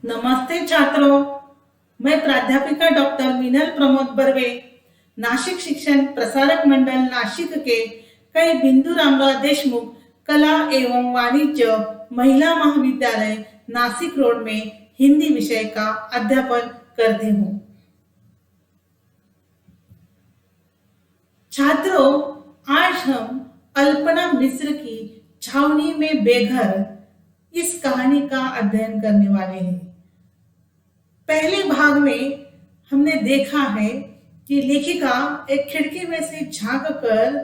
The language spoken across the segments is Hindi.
नमस्ते छात्रों, मैं प्राध्यापिका डॉक्टर मीनल प्रमोद बर्वे, नाशिक शिक्षण प्रसारक मंडल नाशिक के कई बिंदु रामराव देशमुख कला एवं वाणिज्य महिला महाविद्यालय नासिक रोड में हिंदी विषय का अध्यापन करती हूँ। छात्रों, आज हम अल्पना मिश्र की छावनी में बेघर इस कहानी का अध्ययन करने वाले हैं। पहले भाग में हमने देखा है कि लेखिका एक खिड़की में से झांक कर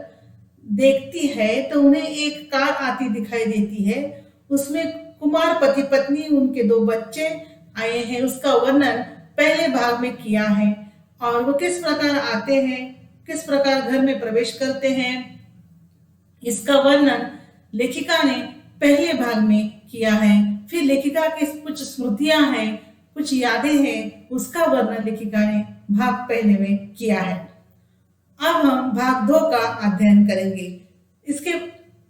देखती है तो उन्हें एक कार आती दिखाई देती है। उसमें कुमार पति पत्नी उनके 2 बच्चे आए हैं। उसका वर्णन पहले भाग में किया है और वो किस प्रकार आते हैं, किस प्रकार घर में प्रवेश करते हैं, इसका वर्णन लेखिका ने पहले भाग में किया है। फिर लेखिका की कुछ स्मृतियां हैं, कुछ यादें हैं, उसका वर्णन लेखिका ने भाग पहले में किया है। अब हम भाग 2 का अध्ययन करेंगे। इसके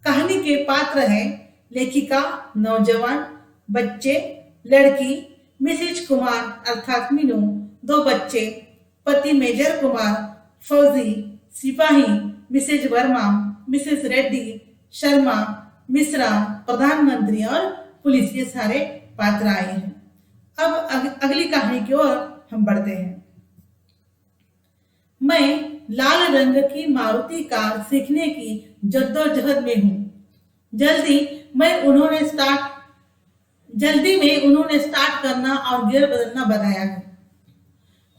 कहानी के पात्र हैं लेखिका, नौजवान, बच्चे, लड़की, मिसेज कुमार अर्थात मीनू, 2 बच्चे, पति मेजर कुमार, फौजी, सिपाही, मिसेज वर्मा, मिसेस रेड्डी, शर्मा, मिश्रा, प्रधानमंत्री और पुलिस, ये सारे पात्र आए हैं। अब अगली कहानी की ओर हम बढ़ते हैं। मैं लाल रंग की मारुति कार सीखने की जद्दोजहद में हूँ। जल्दी में उन्होंने स्टार्ट करना और गियर बदलना बताया है।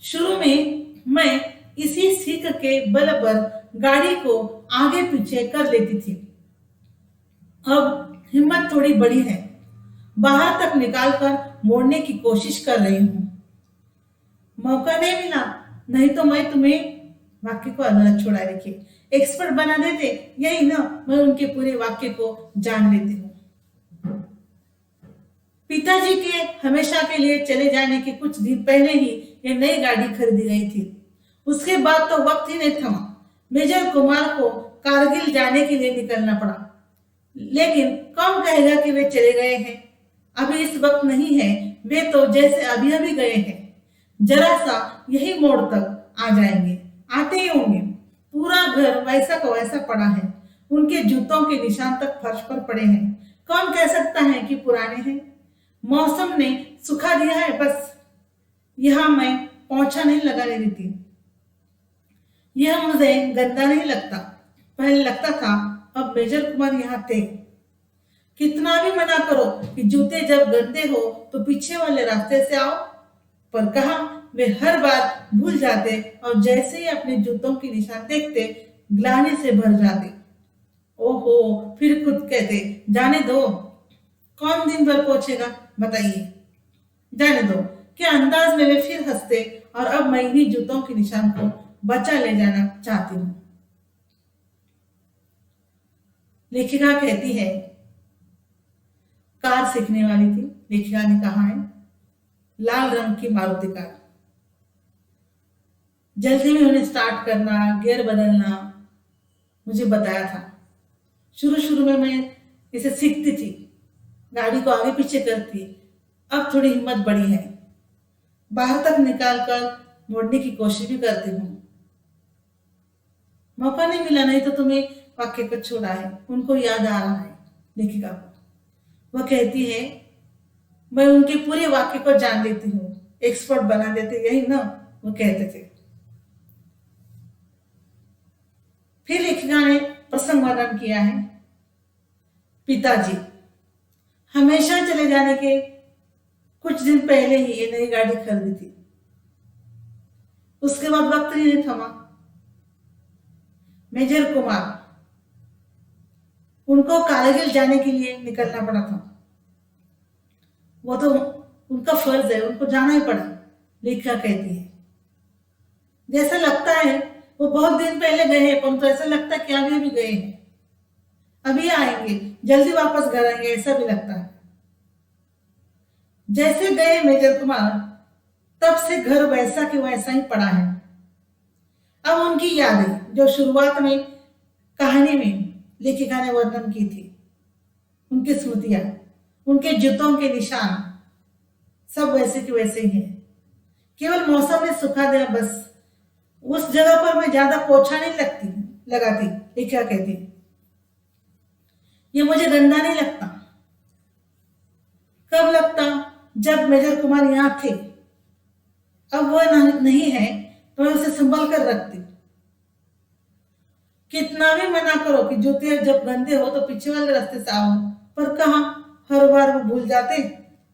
शुरू में मैं इसी सीख के बल पर गाड़ी को आगे पीछे कर लेती थी। अब हिम्मत थोड़ी बड़ी है, बाहर तक निकालकर मोड़ने की कोशिश कर रही हूँ। मौका नहीं मिला, नहीं तो मैं तुम्हें वाक्य को अदालत छोड़ा रखिए एक्सपर्ट बना देते, यही ना, मैं उनके पूरे वाक्य को जान लेती हूँ। पिताजी के हमेशा के लिए चले जाने के कुछ दिन पहले ही ये नई गाड़ी खरीदी गई थी। उसके बाद तो वक्त ही नहीं थमा। मेजर कुमार को कारगिल जाने के लिए निकलना पड़ा, लेकिन कौन कहेगा कि वे चले गए हैं। अभी इस वक्त नहीं है, वे तो जैसे अभी अभी गए हैं। जरा सा यही मोड़ तक आ जाएंगे, आते ही होंगे। पूरा घर वैसा का वैसा पड़ा है, उनके जूतों के निशान तक फर्श पर पड़े हैं। कौन कह सकता है कि पुराने हैं। मौसम ने सुखा दिया है, बस यहाँ मैं पोंछा नहीं लगाने देती। यह मुझे गंदा नहीं लगता, पहले लगता था। अब मेजर कुमार यहाँ थे। कितना भी मना करो कि जूते जब गंदे हो तो पीछे वाले रास्ते से आओ, पर कहा वे हर बार भूल जाते और जैसे ही अपने जूतों के निशान देखते ग्लानि से भर जाते। ओहो, फिर खुद कहते जाने दो, कौन दिन भर पहुंचेगा बताइए, जाने दो के अंदाज में वे फिर हंसते और अब मैं इन्हीं जूतों के निशान को बचा ले जाना चाहती हूँ। लेखिका कहती है, कार सीखने वाली थी। लेखिका ने कहा है लाल रंग की मारुति कार। जल्दी में उन्हें स्टार्ट करना, गियर बदलना मुझे बताया था। शुरू में मैं इसे सीखती थी, गाड़ी को आगे पीछे करती। अब थोड़ी हिम्मत बढ़ी है, बाहर तक निकाल कर मोड़ने की कोशिश भी करती हूँ। मौका नहीं मिला, नहीं तो तुम्हें वाक्य को छोड़ा है। उनको याद आ रहा है लेखिका को। वह कहती है, मैं उनके पूरे वाक्य को जान लेती हूँ, एक्सपर्ट बना देते, यही ना वो कहते थे। फिर लेखिका ने प्रसंग वर्णन किया है। पिताजी हमेशा चले जाने के कुछ दिन पहले ही ये नई गाड़ी खरीदी थी। उसके बाद वक्त ही नहीं थमा। मेजर कुमार, उनको कारगिल जाने के लिए निकलना पड़ा था। वो तो उनका फर्ज है, उनको जाना ही पड़ा। लेखिका कहती है, जैसा लगता है वो बहुत दिन पहले गए हैं, परंतु ऐसा लगता है कि अभी भी गए हैं, अभी आएंगे, जल्दी वापस घर आएंगे, ऐसा भी लगता है। जैसे गए मेजर कुमार, तब से घर वैसा कि वैसा ही पड़ा है। अब उनकी यादें जो शुरुआत में कहानी में लेखिका ने वर्णन की थी, उनकी स्मृतियां, उनके जूतों के निशान, सब वैसे के वैसे ही है, केवल मौसम ने सुखा दिया बस। उस जगह पर मैं ज्यादा पोछा नहीं लगाती। ये क्या कहती, ये मुझे गंदा नहीं लगता। कब लगता, जब मेजर कुमार यहाँ थे। अब वह नहीं है तो मैं उसे संभाल कर रखती। कितना भी मना करो कि जूते जब गंदे हो तो पीछे वाले रास्ते से आओ, पर कहा, हर बार वो भूल जाते।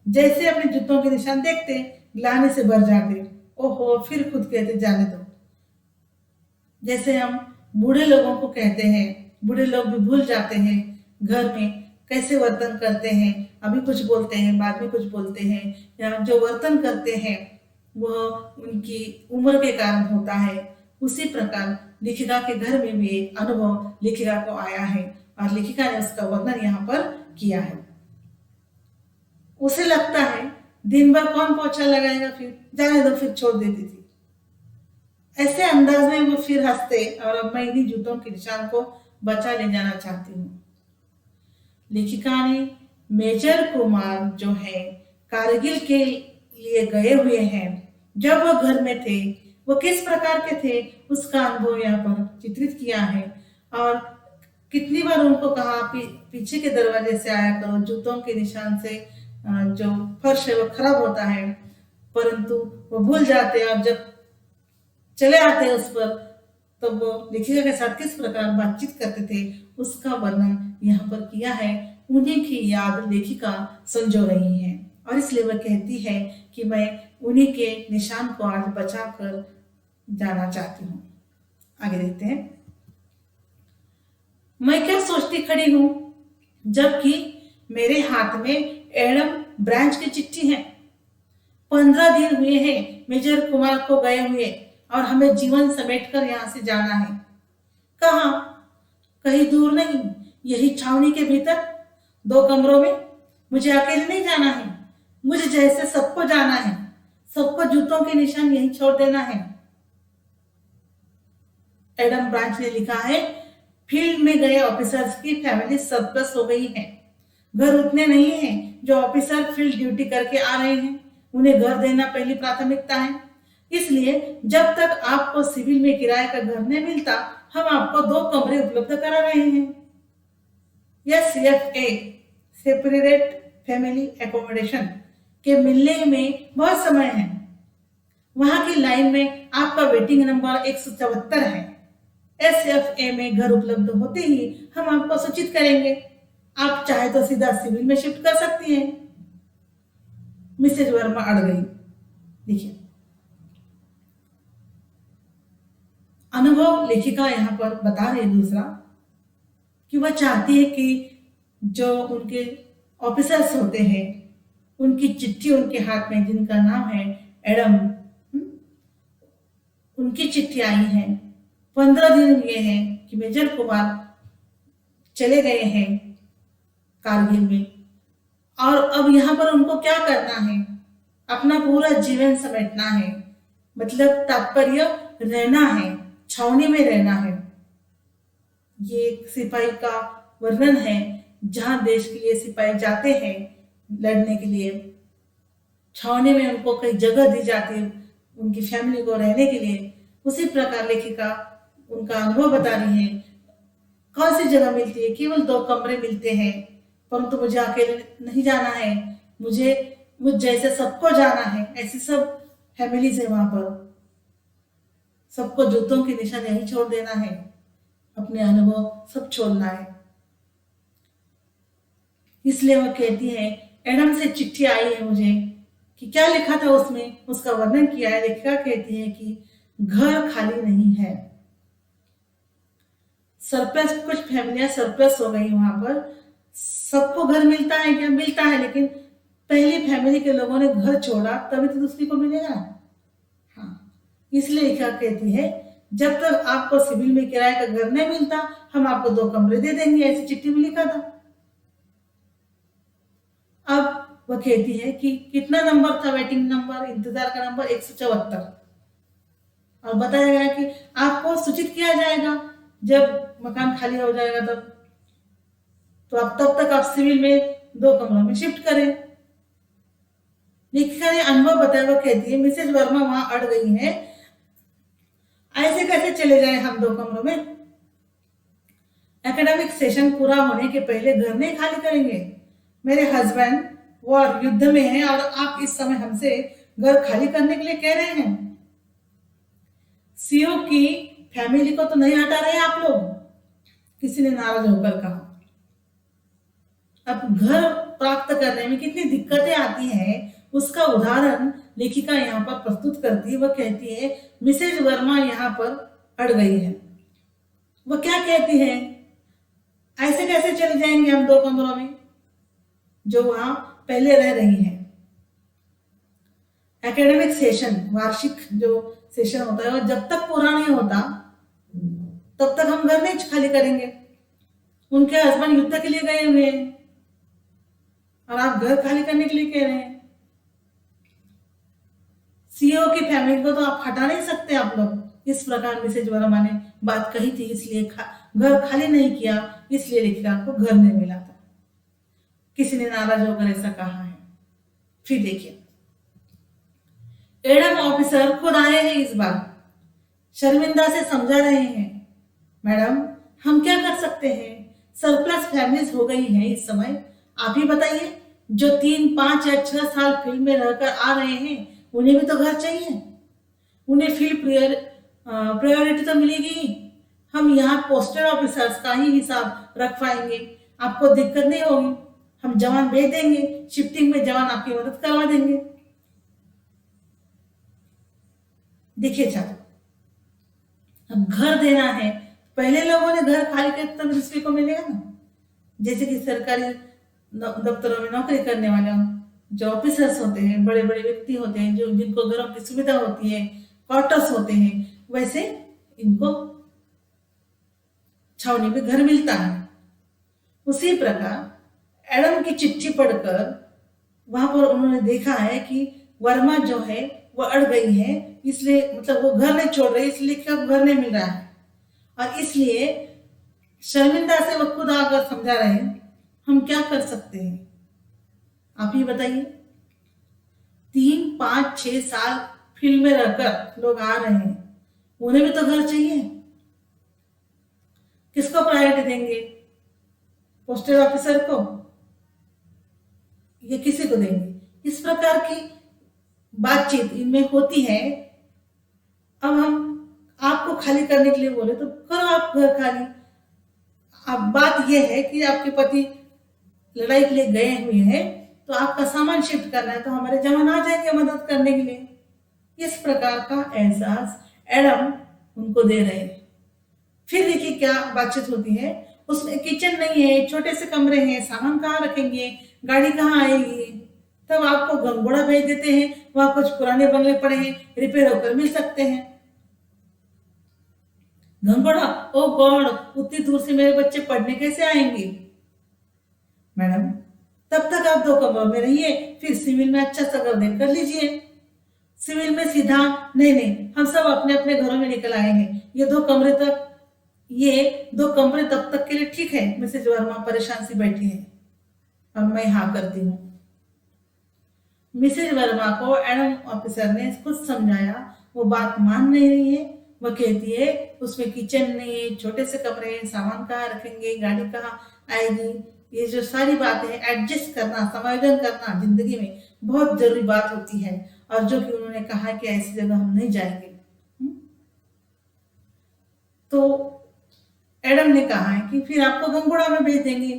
जैसे अपने जूतों के निशान देखते ग्लानि से भर जाते। ओहो, फिर खुद कहते जाने दो। जैसे हम बूढ़े लोगों को कहते हैं, बूढ़े लोग भी भूल जाते हैं घर में कैसे वर्तन करते हैं। अभी कुछ बोलते हैं, बाद में कुछ बोलते हैं, या जो वर्तन करते हैं वह उनकी उम्र के कारण होता है। उसी प्रकार लेखिका के घर में भी एक अनुभव लेखिका को आया है और लेखिका ने उसका वर्णन यहाँ पर किया है। उसे लगता है दिन भर कौन पोछा लगाएगा, फिर जाने दो, फिर छोड़ देती थी। ऐसे अंदाज में वो फिर हंसते और अब मैं इन्हीं जूतों के निशान को बचा ले जाना चाहती हूँ। लेखिका ने मेजर कुमार जो है कारगिल के लिए गए हुए हैं, जब वो घर में थे वो किस प्रकार के थे उसका अनुभव यहाँ पर चित्रित किया है। और कितनी बार उनको कहा पीछे के दरवाजे से आया करो, जूतों के निशान से जो फर्श है वो खराब होता है, परंतु वो भूल जाते और जब चले आते उस पर तो वो लेखिका के साथ किस प्रकार बातचीत करते थे उसका वर्णन यहाँ पर किया है। उन्हीं की याद लेखिका संजो रही है और इसलिए वह कहती है कि मैं उन्हीं के निशान को आज बचा कर जाना चाहती हूँ। आगे देखते हैं। मैं क्या सोचती खड़ी हूँ जबकि मेरे हाथ में एडम ब्रांच की चिट्ठी है। 15 दिन हुए हैं मेजर कुमार को गए हुए और हमें जीवन समेटकर यहाँ से जाना है। कहाँ? कहीं दूर नहीं, यही छावनी के भीतर 2 कमरों में। मुझे अकेले नहीं जाना है, मुझे जैसे सबको जाना है। सबको जूतों के निशान यहीं छोड़ देना है। एडम ब्रांच ने लिखा है, फील्ड में गए ऑफिसर्स की फैमिली सरप्लस हो गई है। घर उतने नहीं हैं जो ऑफिसर फील्ड ड्यूटी करके आ रहे हैं। उन्हें घर देना पहली प्राथमिकता है। इसलिए जब तक आपको सिविल में किराए का घर नहीं मिलता, हम आपको 2 कमरे उपलब्ध करा रहे हैं। यह CFA सेपरेट फैमिली एकोमोडेशन के मिलने में बहुत समय है। वहां की लाइन में आपका वेटिंग नंबर 174 है। SFA में घर उपलब्ध होते ही हम आपको सूचित करेंगे। आप चाहे तो सीधा सिविल में शिफ्ट कर सकती हैं। मिसेज वर्मा अड़ गई। देखिए, अनुभव लेखिका यहाँ पर बता रही है दूसरा कि वह चाहती है कि जो उनके ऑफिसर्स होते हैं उनकी चिट्ठी उनके हाथ में, जिनका नाम है एडम, उनकी चिट्ठी आई है। 15 दिन हुए हैं कि मेजर कुमार चले गए हैं कारगिल में और अब यहाँ पर उनको क्या करना है, अपना पूरा जीवन समेटना है। मतलब तात्पर्य रहना है, छावनी में रहना है। ये एक सिपाही का वर्णन है जहां देश के लिए सिपाही जाते हैं लड़ने के लिए। छावनी में उनको कई जगह दी जाती है उनकी फैमिली को रहने के लिए। उसी प्रकार लेखिका उनका अनुभव बता रही है। कौन सी जगह मिलती है? केवल 2 कमरे मिलते हैं, परंतु मुझे अकेले नहीं जाना है। मुझ जैसे सबको जाना है। ऐसी सब फैमिलीज है वहां पर। सबको जूतों के निशान यहीं छोड़ देना है, अपने अनुभव सब छोड़ना है। इसलिए वह कहती है, एडम से चिट्ठी आई है मुझे कि क्या लिखा था उसमें, उसका वर्णन किया है। लेखिका कहती है कि घर खाली नहीं है। सरप्लस, कुछ फैमिलियां सरप्लस हो गई वहां पर। सबको घर मिलता है क्या? मिलता है, लेकिन पहली फैमिली के लोगों ने घर छोड़ा तभी तो दूसरी को मिलेगा। हाँ, इसलिए लेखिका कहती है जब तक आपको सिविल में किराए का घर नहीं मिलता, हम आपको 2 कमरे दे देंगे। ऐसी चिट्ठी में लिखा था। अब वह कहती है कि कितना नंबर था वेटिंग नंबर, इंतजार का नंबर 174। और बताया गया कि आपको सूचित किया जाएगा जब मकान खाली हो जाएगा तब। तो आप तब तक आप सिविल में 2 कमरों में शिफ्ट करें। लेखिका ने अनुभव बताया। वो कहती है मिसेज वर्मा वहां अड़ गई है, ऐसे कैसे चले जाए हम 2 कमरों में? एकेडमिक सेशन पूरा होने के पहले घर नहीं खाली करेंगे। मेरे हस्बैंड वॉर युद्ध में हैं और आप इस समय हमसे घर खाली करने के लिए कह रहे हैं। सीओ की फैमिली को तो नहीं हटा रहे आप लोग, किसी ने नाराज होकर कहा। अब घर प्राप्त करने में कितनी दिक्कतें आती हैं उसका उदाहरण लेखिका यहाँ पर प्रस्तुत करती है। वह कहती है मिसेज वर्मा यहाँ पर अड़ गई है। वह क्या कहती है, ऐसे कैसे चले जाएंगे हम 2 कमरों में जो वहां पहले रह रही हैं। एकेडमिक सेशन, वार्षिक जो सेशन होता है, वो जब तक पूरा नहीं होता तब तक हम घर नहीं खाली करेंगे। उनके हस्बैंड युद्ध के लिए गए हुए हैं और आप घर खाली करने के लिए कह रहे हैं। सीईओ की फैमिली को तो आप हटा नहीं सकते आप लोग। इस प्रकार मिसेज वर्मा ने बात कही थी, इसलिए घर खाली नहीं किया, इसलिए लेखिका को घर नहीं मिला था। किसी ने नाराज होकर ऐसा कहा है। फिर देखिए, एडम ऑफिसर खुद आए हैं इस बार, शर्मिंदा से समझा रहे हैं। मैडम, हम क्या कर सकते हैं? सरप्लस फैमिलीज हो गई हैं इस समय। आप ही बताइए, जो 3, 5 या 6 साल फील्ड में रहकर आ रहे हैं उन्हें भी तो घर चाहिए। उन्हें फील्ड प्रायोरिटी तो मिलेगी। हम यहाँ पोस्टल ऑफिसर्स का ही हिसाब रख पाएंगे, आपको दिक्कत नहीं होगी। हम जवान भेज देंगे, शिफ्टिंग में जवान आपकी मदद करवा देंगे। देखिए छात्र, अब घर देना है, पहले लोगों ने घर खाली करते तब दूसरे को मिलेगा ना। जैसे कि सरकारी दफ्तरों में नौकरी करने वाले जो ऑफिसर्स होते हैं, बड़े बड़े व्यक्ति होते हैं, जो जिनको घरों की सुविधा होती है, क्वार्टर्स होते हैं, वैसे इनको छावनी में घर मिलता है। उसी प्रकार एडम की चिट्ठी पढ़कर वहां पर उन्होंने देखा है कि वर्मा जो है वो अड़ गई है, इसलिए मतलब वो घर नहीं छोड़ रही, इसलिए क्या घर नहीं मिल रहा है और इसलिए शर्मिंदा से वो खुद आकर समझा रहे हैं। हम क्या कर सकते हैं, आप ही बताइए। 3, 5, 6 साल फील्ड में रहकर लोग आ रहे हैं, उन्हें भी तो घर चाहिए। किसको प्रायोरिटी देंगे? पोस्टल ऑफिसर को या किसी को देंगे? इस प्रकार की बातचीत इनमें होती है। अब हम आपको खाली करने के लिए बोले तो करो आप घर खाली। अब बात यह है कि आपके पति लड़ाई के लिए गए हुए हैं, तो आपका सामान शिफ्ट करना है, तो हमारे जवान आ जाएंगे मदद करने के लिए। इस प्रकार का एहसास एडम उनको दे रहे हैं। फिर देखिए क्या बातचीत होती है। उसमें किचन नहीं है, छोटे से कमरे हैं, सामान कहाँ रखेंगे, गाड़ी कहाँ आएगी। तब आपको गंगोड़ा भेज देते हैं, वहां कुछ पुराने बंगले पड़े हैं, रिपेयर होकर मिल सकते हैं। गंगोड़ा, ओ गॉड, उतनी दूर से मेरे बच्चे पढ़ने कैसे आएंगे? मैडम, तब तक आप 2 कमरों में रहिए, फिर सिविल में अच्छा सा घर देकर लीजिए। सिविल में सीधा नहीं, हम सब अपने अपने घरों में निकल आए हैं। ये 2 कमरे तब तक के लिए ठीक है। मिसेज वर्मा परेशान सी बैठी है और मैं हाँ करती हूँ। मिसेज वर्मा को एडम ऑफिसर ने खुद समझाया, वो बात मान नहीं रही है। वो कहती है उसमें किचन नहीं है, छोटे से कमरे हैं, सामान कहाँ रखेंगे, गाड़ी कहाँ आएगी। ये जो सारी बातें हैं, एडजस्ट करना, समायोजन करना जिंदगी में बहुत जरूरी बात होती है, और जो कि उन्होंने कहा कि ऐसी जगह हम नहीं जाएंगे। तो एडम ने कहा है कि फिर आपको गंगोड़ा में भेज देंगे।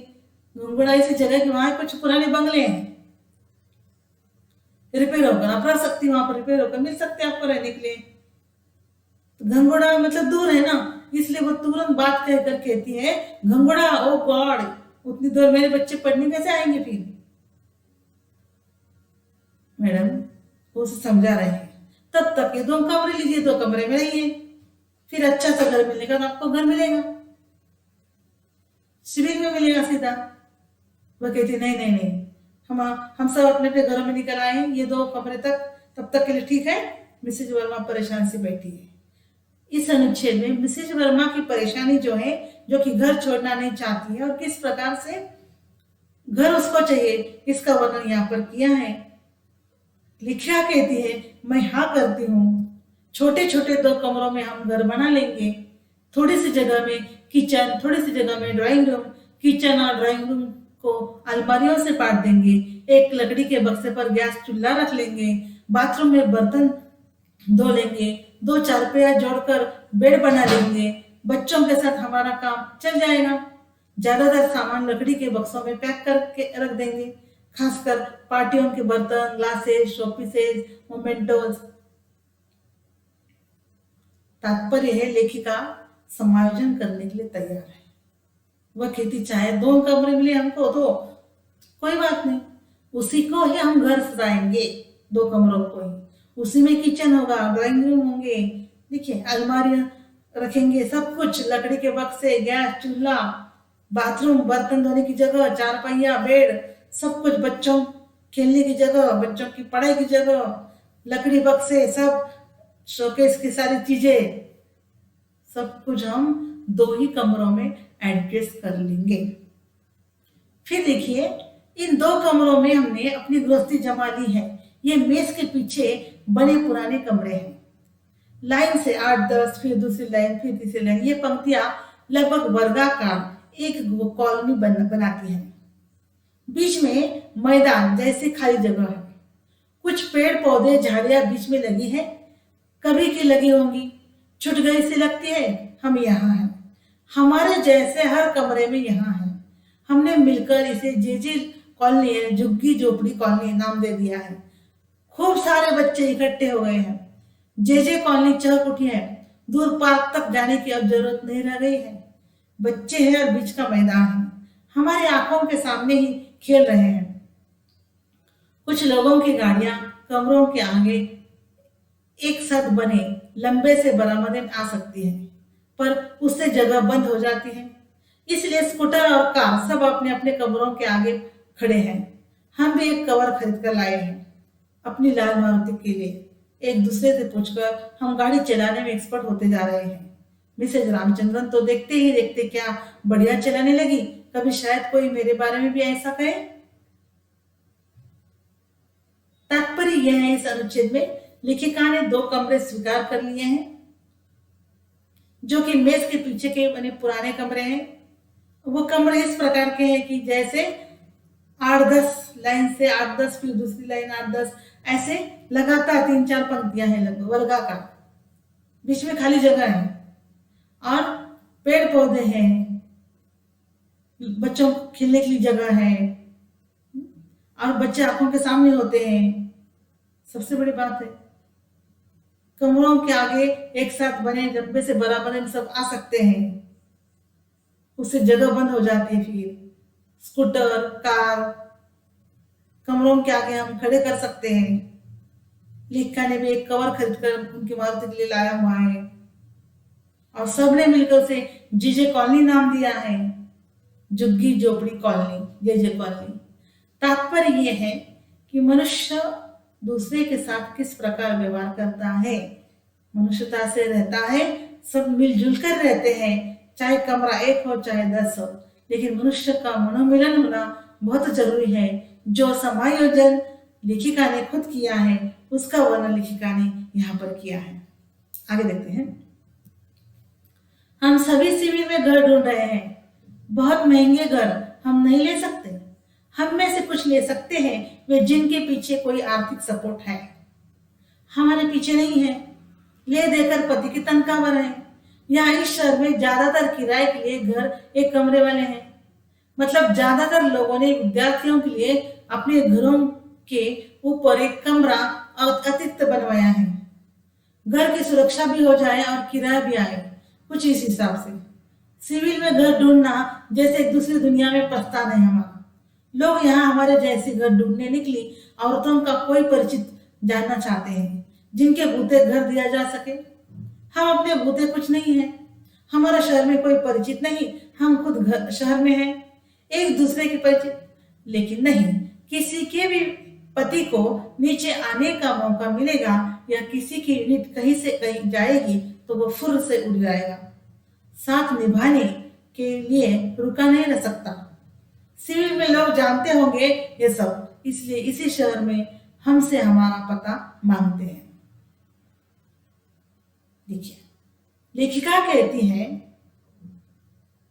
गंगोड़ा ऐसी जगह कि वहां कुछ पुराने बंगले हैं, रिपेयर होकर आप रह सकती, वहां पर रिपेयर होकर मिल सकते आपको रहने के लिए। तो गंगोड़ा मतलब दूर है ना, इसलिए वो तुरंत बात कहकर कहती है गंगोड़ा, ओ गॉड, उतनी दूर मेरे बच्चे पढ़ने कैसे आएंगे? फिर मैडम वो उसे समझा रहे हैं। तब तक ये 2 कमरे लीजिए, 2 कमरे में रहिए, फिर अच्छा सा घर मिलेगा तो आपको घर मिलेगा, सिविल में मिलेगा सीधा। वो कहती नहीं, हम सब अपने अपने घरों में निकल आए हैं, ये 2 कमरे तब तक के लिए ठीक है। मिसेज वर्मा परेशान सी बैठी है। इस अनुच्छेद में मिसेज वर्मा की परेशानी जो है, जो कि घर छोड़ना नहीं चाहती है और किस प्रकार से घर उसको चाहिए, इसका वर्णन यहाँ पर किया है। लिखिया कहती है, मैं हाँ करती हूँ। छोटे छोटे 2 कमरों में हम घर बना लेंगे। थोड़ी सी जगह में किचन, थोड़ी सी जगह में ड्राइंग रूम, किचन और ड्राइंग रूम को अलमारियों से बांट देंगे। एक लकड़ी के बक्से पर गैस चूल्हा रख लेंगे। बाथरूम में बर्तन धो लेंगे। 2 चारपाया जोड़कर बेड बना लेंगे। बच्चों के साथ हमारा काम चल जाएगा। ज्यादातर सामान लकड़ी के बक्सों में पैक करके रख देंगे, खासकर पार्टियों के बर्तन, ग्लासेस, शोपीसेस, मोमेंटोज। तात्पर्य है, लेखिका समायोजन करने के लिए तैयार है। वह कहती, चाहे 2 कमरे मिले हमको तो कोई बात नहीं, उसी को ही हम घर सजाएंगे, 2 कमरों को ही। उसी में किचन होगा, ड्राइंग रूम होंगे, देखिए अलमारियां रखेंगे, सब कुछ लकड़ी के बक्से, गैस चूल्हा, बाथरूम, बर्तन धोने की जगह, 4 पहिया बेड, सब कुछ, बच्चों खेलने की जगह, बच्चों की पढ़ाई की जगह, लकड़ी बक्से, सब शोकेस की सारी चीजें, सब कुछ हम 2 ही कमरों में एडजस्ट कर लेंगे। फिर देखिए, इन 2 कमरों में हमने अपनी गृहस्थी जमा ली है। ये मेज के पीछे बने पुराने कमरे हैं। लाइन से 8-10, फिर दूसरी लाइन, फिर तीसरी लाइन, ये पंक्तियां लगभग वर्गाकार एक कॉलोनी बनाती हैं। बीच में मैदान जैसी खाली जगह है। कुछ पेड़ पौधे झाड़ियां बीच में लगी है, कभी की लगी होंगी, छूट गई सी लगती है। हम यहाँ हैं, हमारे जैसे हर कमरे में यहाँ है। हमने मिलकर इसे जेजे कॉलोनी है, झुग्गी झोपड़ी कॉलोनी नाम दे दिया है। खूब सारे बच्चे इकट्ठे हो गए हैं। जेजे कॉलोनी चहक उठी है। दूर पार्क तक जाने की अब जरूरत नहीं रह गई है। बच्चे हैं और बीच का मैदान है, हमारी आंखों के सामने ही खेल रहे हैं। कुछ लोगों की गाड़ियां कमरों के आगे एक साथ बने लंबे से बरामदे में आ सकती है, पर उससे जगह बंद हो जाती है। इसलिए स्कूटर और कार सब अपने अपने कमरों के आगे खड़े हैं। हम भी एक कवर खरीद कर लाए हैं अपनी लाल मारुति के लिए। एक दूसरे से पूछकर हम गाड़ी चलाने में एक्सपर्ट होते जा रहे हैं। मिसेज रामचंद्रन तो देखते ही देखते क्या बढ़िया चलाने लगी। कभी शायद कोई मेरे बारे में भी ऐसा कहे। तात्पर्य यह है, इस अनुच्छेद में लेखिका ने 2 कमरे स्वीकार कर लिए हैं, जो कि मेज के पीछे के बने पुराने कमरे हैं। वो कमरे इस प्रकार के हैं कि जैसे 8-10 लाइन से 8-10, फिर दूसरी लाइन 8-10, ऐसे लगातार 3-4 पंक्तियां हैं, लगभग वर्गाकार। बीच में खाली जगह है और पेड़ पौधे हैं, बच्चों को खेलने के लिए जगह है और बच्चे आंखों के सामने होते हैं। सबसे बड़ी बात है, कमरों के आगे एक साथ बने लंबे से बराबर में सब आ सकते हैं, उससे जगह बंद हो जाती है। फिर स्कूटर कार कमरों के आगे हम खड़े कर सकते हैं। लेखिका ने भी एक कवर खरीद कर उनकी मारुति के लिए लाया हुआ है और सबने मिलकर उसे जीजे कॉलोनी नाम दिया है, झुग्गी झोपड़ी कॉलोनी, जेजे कॉलोनी। तात्पर्य यह है कि मनुष्य दूसरे के साथ किस प्रकार व्यवहार करता है, मनुष्यता से रहता है, सब मिलजुल कर रहते हैं, चाहे कमरा 1 हो चाहे 10 हो, लेकिन मनुष्य का मनोमिलन होना बहुत जरूरी है। जो समायोजन लेखिका ने खुद किया है, उसका वर्णन लेखिका ने यहाँ पर किया है। आगे देखते हैं। हम सभी सिविल में घर ढूंढ रहे हैं। बहुत महंगे घर हम नहीं ले सकते। हम में से कुछ ले सकते हैं वे जिनके पीछे कोई आर्थिक सपोर्ट है। हमारे पीछे नहीं है। ले देकर पति की तनख्वाह भरें। यहाँ इस शहर में ज्यादातर किराए के लिए घर 1 कमरे वाले हैं। मतलब ज्यादातर लोगों ने विद्यार्थियों के लिए अपने घरों के ऊपर 1 कमरा अतिरिक्त बनवाया है। घर की सुरक्षा भी हो जाए और किराया भी आए, कुछ इस हिसाब से। सिविल में घर ढूंढना जैसे एक दूसरी दुनिया में प्रस्थान है हमारा। लोग यहाँ हमारे जैसे घर ढूंढने निकली औरतों का कोई परिचित जानना चाहते हैं, जिनके बूते घर दिया जा सके। हम अपने बूते कुछ नहीं है, हमारा शहर में कोई परिचित नहीं, हम खुद घर शहर में हैं, एक दूसरे के परिचित। लेकिन नहीं, किसी के भी पति को नीचे आने का मौका मिलेगा या किसी की यूनिट कहीं से कहीं जाएगी तो वो फुर्र से उड़ जाएगा। साथ निभाने के लिए रुका नहीं रह सकता। सिविल में लोग जानते होंगे ये सब, इसलिए इसी शहर में हमसे हमारा पता मांगते हैं। देखिए, लेखिका कहती है,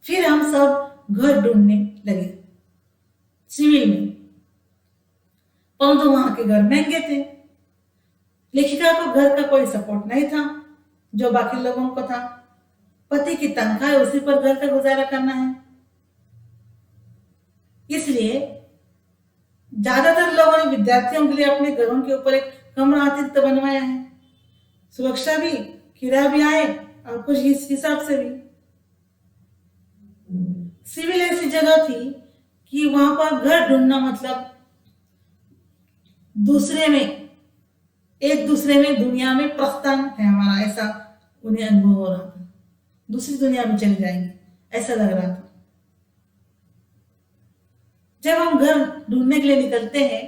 फिर हम सब घर ढूंढने लगे सिविल में, परंतु वहां के घर महंगे थे। लेखिका को घर का कोई सपोर्ट नहीं था जो बाकी लोगों को था। पति की तनख्वाह है, उसी पर घर का गुजारा करना है। इसलिए ज्यादातर लोगों ने विद्यार्थियों के लिए अपने घरों के ऊपर एक कमरा अतिरिक्त बनवाया है। सुरक्षा भी, किराया भी आए और कुछ इस हिसाब से भी। सिविल ऐसी जगह थी कि वहां पर घर ढूंढना मतलब एक दूसरे में दुनिया में प्रस्थान है हमारा, ऐसा उन्हें अनुभव हो रहा था। दूसरी दुनिया में चले जाएंगे ऐसा लग रहा था। जब हम घर ढूंढने के लिए निकलते हैं,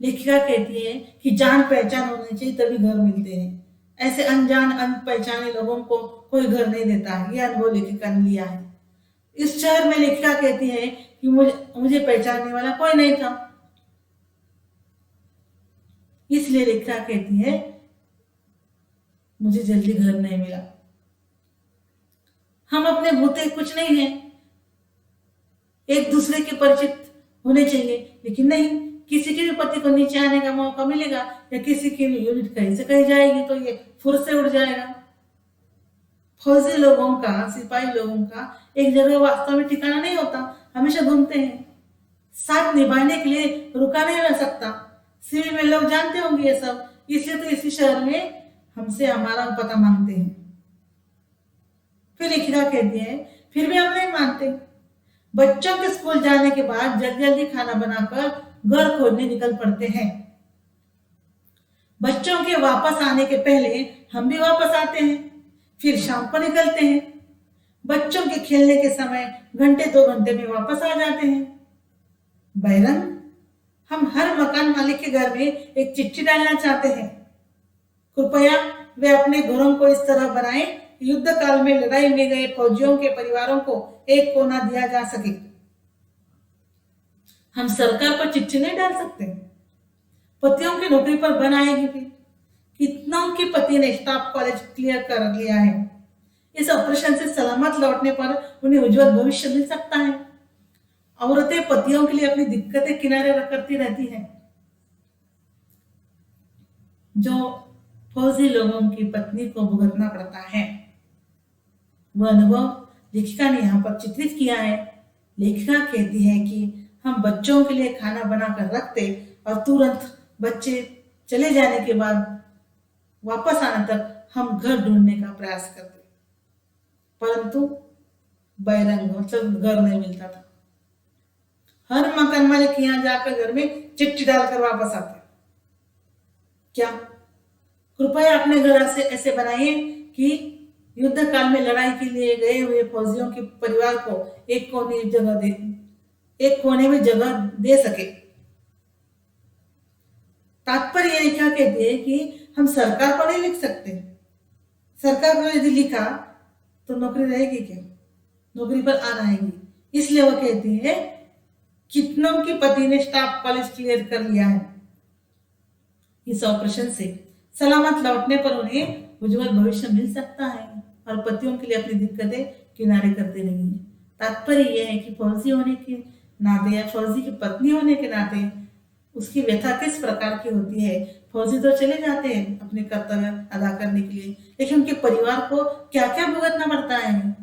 लेखिका कहती है कि जान पहचान होनी चाहिए तभी घर मिलते हैं। ऐसे अनजान अनपहचाने लोगों को कोई घर नहीं देता है। यह अनुभव लेखिका ने लिया है। इस शहर में लेखिका कहती है कि मुझे पहचानने वाला कोई नहीं था। इसलिए लेखिका कहती है, मुझे जल्दी घर नहीं मिला। हम अपने भूते कुछ नहीं है, एक दूसरे के परिचित होने चाहिए, लेकिन नहीं, किसी के भी पति को नीचे आने का मौका मिलेगा या किसी की यूनिट कहीं से कहीं जाएगी तो ये फुर से उड़ जाएगा। फौजी लोगों का, सिपाही लोगों का एक जगह वास्तव में ठिकाना नहीं होता, हमेशा घूमते हैं। साथ निभाने के लिए रुका नहीं रह सकता। सिविल में लोग जानते होंगे ये सब, इसलिए तो इसी शहर में हमसे हमारा पता मांगते हैं। फिर लेखिका कहती है, फिर भी हम नहीं मानते। बच्चों के स्कूल जाने के बाद जल्दी जल्दी खाना बनाकर घर खोजने निकल पड़ते हैं। बच्चों के वापस आने के पहले हम भी वापस आते हैं, फिर शाम को निकलते हैं। बच्चों के खेलने के समय घंटे 2 घंटे में वापस आ जाते हैं। बैरंग, हम हर मकान मालिक के घर में एक चिट्ठी डालना चाहते हैं। कृपया वे अपने घरों को इस तरह बनाएं, युद्ध काल में लड़ाई में गए फौजियों के परिवारों को एक कोना दिया जा सके। हम सरकार पर चिट्ठी नहीं डाल सकते, पतियों की नौकरी पर बन आएगी। फिर कितनों के पति ने स्टाफ कॉलेज क्लियर कर लिया है। इस ऑपरेशन से सलामत लौटने पर उन्हें उज्जवल भविष्य मिल सकता है। औरतें पतियों के लिए अपनी दिक्कतें किनारे करती रहती हैं। जो फौजी लोगों की पत्नी को भुगतना पड़ता है, वह अनुभव लेखिका ने यहाँ पर चित्रित किया है। लेखिका कहती है कि हम बच्चों के लिए खाना बनाकर रखते और तुरंत बच्चे चले जाने के बाद वापस आने तक हम घर ढूंढने का प्रयास करते, परंतु बैरंग मतलब घर नहीं मिलता था। हर मकान मालिक के यहाँ जाकर घर में चिट्ठी डालकर वापस आते। क्या कृपया अपने घर से ऐसे बनाइए कि युद्ध काल में लड़ाई के लिए गए हुए फौजियों के परिवार को एक कोने में जगह दे सके। तात्पर्य यह क्या कहते हैं कि हम सरकार को नहीं लिख सकते। सरकार को यदि लिखा तो नौकरी रहेगी क्या? नौकरी पर आ रहेगी। इसलिए वो कहती है, कितनों की पति ने स्टाफ कॉलेज क्लियर कर लिया है। इस ऑपरेशन से सलामत लौटने पर उन्हें उज्जवल भविष्य मिल सकता है और पतियों के लिए अपनी दिक्कतें किनारे करते रहेंगे। तात्पर्य यह है कि फौजी होने के नाते या फौजी की पत्नी होने के नाते उसकी व्यथा किस प्रकार की होती है। फौजी तो चले जाते हैं अपने कर्तव्य अदा करने के लिए, लेकिन उनके परिवार को क्या क्या भुगतना पड़ता है,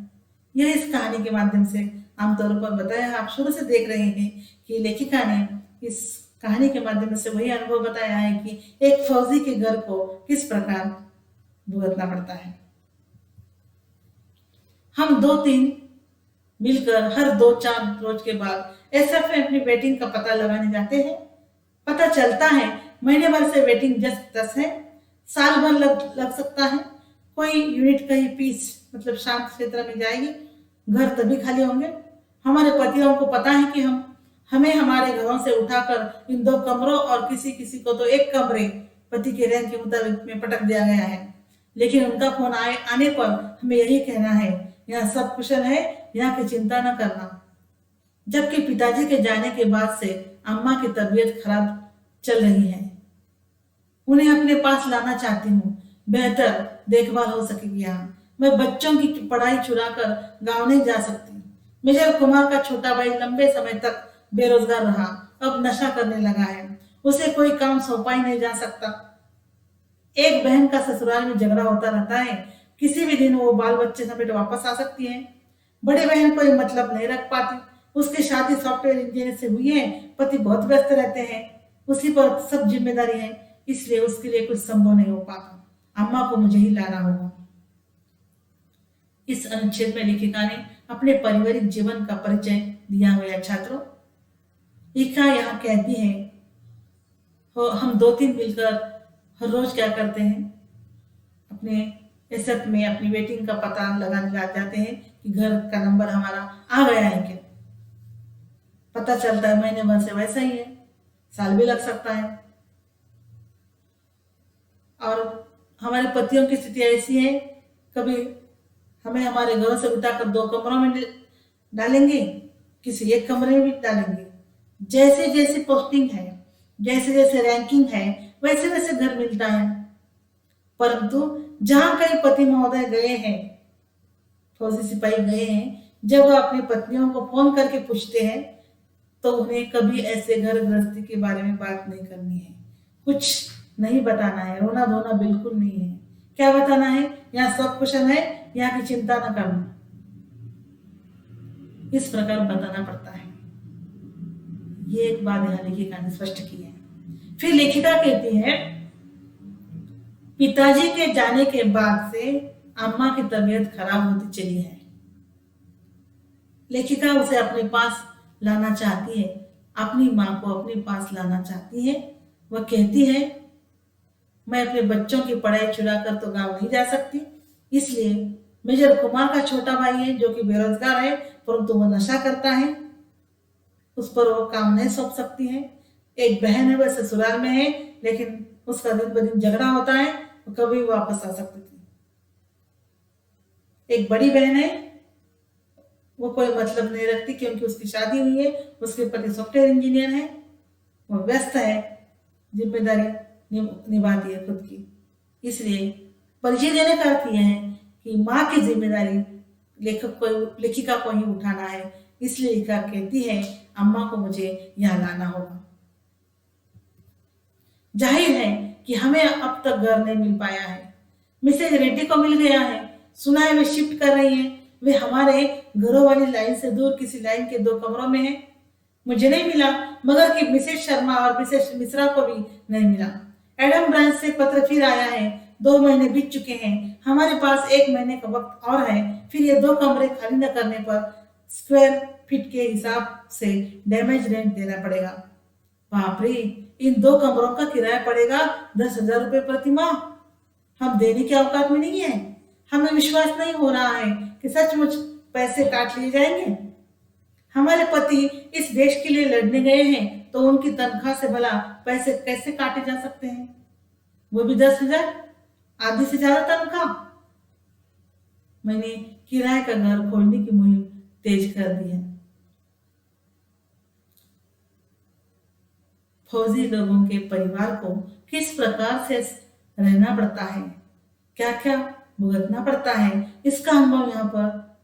यह इस कहानी के माध्यम से आमतौर पर बताया। आप शुरू से देख रहे हैं कि लेखिका ने इस कहानी के माध्यम से वही अनुभव बताया है कि एक फौजी के घर को किस प्रकार भुगतना पड़ता है। हम 2-3 मिलकर हर 2-4 रोज के बाद एसएफ में अपनी वेटिंग का पता लगाने जाते हैं। पता चलता है महीने भर से वेटिंग जस्ट 10 है, साल भर लग सकता है। कोई यूनिट कहीं पीस मतलब शांत क्षेत्र में जाएगी, घर तभी खाली होंगे। हमारे पतियों को पता है कि हमें हमारे घरों से उठाकर इन 2 कमरों और किसी को तो 1 कमरे पति के रैंक के मुताबिक में पटक दिया गया है। लेकिन उनका फोन आने पर हमें यही कहना है, यहाँ सब कुशल है, यहाँ की चिंता न करना। जबकि पिताजी के जाने के बाद से अम्मा की तबीयत खराब चल रही है। उन्हें अपने पास लाना चाहती हूँ। बेहतर देखभाल हो सकेगी यहाँ। मैं बच्चों की पढ़ाई छुड़ा कर गाँव नहीं जा सकती। मेजर कुमार का छोटा भाई लंबे समय तक बेरोजगार रहा, अब नशा करने लगा है। उसे कोई काम सौंपा ही नहीं जा सकता। एक बहन का ससुराल में झगड़ा होता रहता है। किसी भी दिन वो बाल बच्चे समेत वापस आ सकती है। बड़ी बहन कोई मतलब नहीं रख पाती। उसकी शादी सॉफ्टवेयर इंजीनियर से हुई है। पति बहुत व्यस्त रहते हैं, उसी पर सब जिम्मेदारी है, इसलिए उसके लिए कुछ संभव नहीं हो पाता। अम्मा को मुझे ही लाना होगा। इस अनुच्छेद में लेखिका ने अपने पारिवारिक जीवन का परिचय दिया हुआ है। छात्रों, लेखिका यहाँ कहती है, हम 2-3 मिलकर हर रोज क्या करते हैं, अपने एसएफ में अपनी वेटिंग का पता लगाने लग जाते हैं कि घर का नंबर हमारा आ गया है क्या। पता चलता है महीने भर से वैसा ही है, साल भी लग सकता है। और हमारे पतियों की स्थिति ऐसी है, कभी हमें हमारे घरों से उठाकर 2 कमरों में डालेंगे, किसी एक कमरे में भी डालेंगे। जैसे जैसे पोस्टिंग है, जैसे जैसे रैंकिंग है, वैसे वैसे घर मिलता है। परंतु जहां कई पति महोदय गए हैं, फौजी सिपाही गए हैं, जब वह अपनी पत्नियों को फोन करके पूछते हैं तो उन्हें कभी ऐसे घर गृहस्थी के बारे में बात नहीं करनी है, कुछ नहीं बताना है, रोना धोना बिल्कुल नहीं है। क्या बताना है, यहाँ सब कुशल है, यहाँ की चिंता न करना, इस प्रकार बताना पड़ता है। ये एक बात यहाँ लेखिका ने स्पष्ट की है। फिर लेखिका कहती है, पिताजी के जाने के बाद से अम्मा की तबीयत खराब होती चली है। लेखिका उसे अपने पास लाना चाहती है, अपनी माँ को अपने पास लाना चाहती है। वह कहती है, मैं अपने बच्चों की पढ़ाई छुड़ा कर तो गाँव नहीं जा सकती, इसलिए मेजर कुमार का छोटा भाई है जो कि बेरोजगार है, परंतु वह नशा करता है, उस पर वो काम नहीं सौंप सकती है। एक बहन है, वह ससुराल में है, लेकिन उसका दिन ब दिन झगड़ा होता है, वो कभी वापस आ सकती थी। एक बड़ी बहन है, वो कोई मतलब नहीं रखती क्योंकि उसकी शादी हुई है, उसके पति सॉफ्टवेयर इंजीनियर है, वो व्यस्त है, जिम्मेदारी निभाती है खुद की। इसलिए परिचय देने का अर्थ यह है कि माँ की जिम्मेदारी लेखिका को ही उठाना है। इसलिए लेखिका कहती है, अम्मा को मुझे यहाँ लाना होगा। जाहिर है कि हमें अब तक घर नहीं मिल पाया है। मिसेज रेड्डी को मिल गया है, सुना है वे शिफ्ट कर रही हैं। वे हमारे घरों वाली लाइन से दूर किसी लाइन के 2 कमरों में है। मुझे नहीं मिला, मगर कि मिसेज शर्मा और मिसेज मिश्रा को भी नहीं मिला। एडम ब्रांच से पत्र फिर आया है, 2 महीने बीत चुके हैं, हमारे पास 1 महीने का वक्त और है, फिर ये 2 कमरे खाली न करने पर स्क्वायर फीट के हिसाब से डैमेज रेंट देना पड़ेगा। बाप रे, इन 2 कमरों का किराया पड़ेगा 10,000 रुपए प्रति माह। हम देने के औकात में नहीं है। हमें विश्वास नहीं हो रहा है कि सचमुच पैसे काट लिए जाएंगे। हमारे पति इस देश के लिए लड़ने गए हैं, तो उनकी तनख्वाह से भला पैसे कैसे काटे जा सकते हैं, वो भी 10,000, आधी से ज्यादा तनख्वाह। मैंने किराए का घर खोलने की मुहिम तेज कर दी है। फौजी लोगों के परिवार को किस प्रकार से रहना पड़ता है, क्या क्या भुगतना पड़ता है, इसका अनुभव यहाँ पर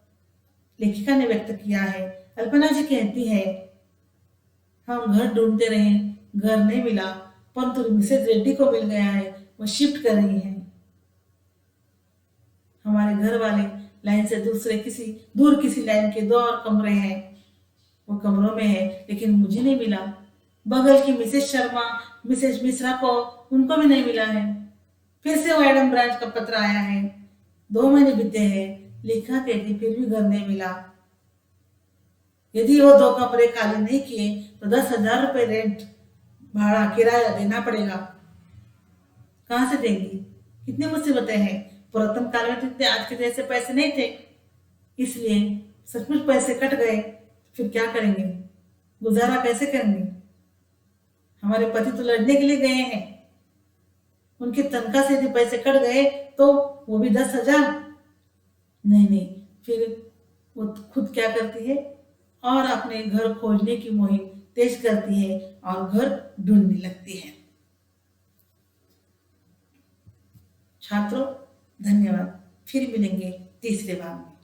लेखिका ने व्यक्त किया है। अल्पना जी कहती है, हम घर ढूंढते रहे, घर नहीं मिला, परंतु मिसेज रेड्डी को मिल गया है, वो शिफ्ट कर रही है। हमारे घर वाले लाइन से दूर किसी लाइन के 2 और कमरे हैं, वो कमरों में है, लेकिन मुझे नहीं मिला। बगल की मिसेज शर्मा, मिसेज मिश्रा को, उनको भी नहीं मिला है। फिर से वो एडम ब्रांच का पत्र आया है, 2 महीने बीते हैं, लिखा कहती फिर भी घर नहीं मिला। यदि वो 2 कमरे खाली नहीं किए तो 10,000 रुपए रेंट भाड़ा किराया देना पड़ेगा। कहां से देंगी, कितनी मुसीबतें हैं। पुरातन काल में तो इतने आज के जैसे पैसे नहीं थे, इसलिए सचमुच पैसे कट गए, फिर क्या करेंगे, गुजारा कैसे करेंगे। हमारे पति तो लड़ने के लिए गए हैं, उनकी तनख्वाह से यदि पैसे कट गए तो वो भी 10,000। नहीं, फिर वो खुद क्या करती है और अपने घर खोजने की मुहिम तेज करती है और घर ढूंढने लगती है। छात्रों, धन्यवाद। फिर मिलेंगे तीसरे भाग में।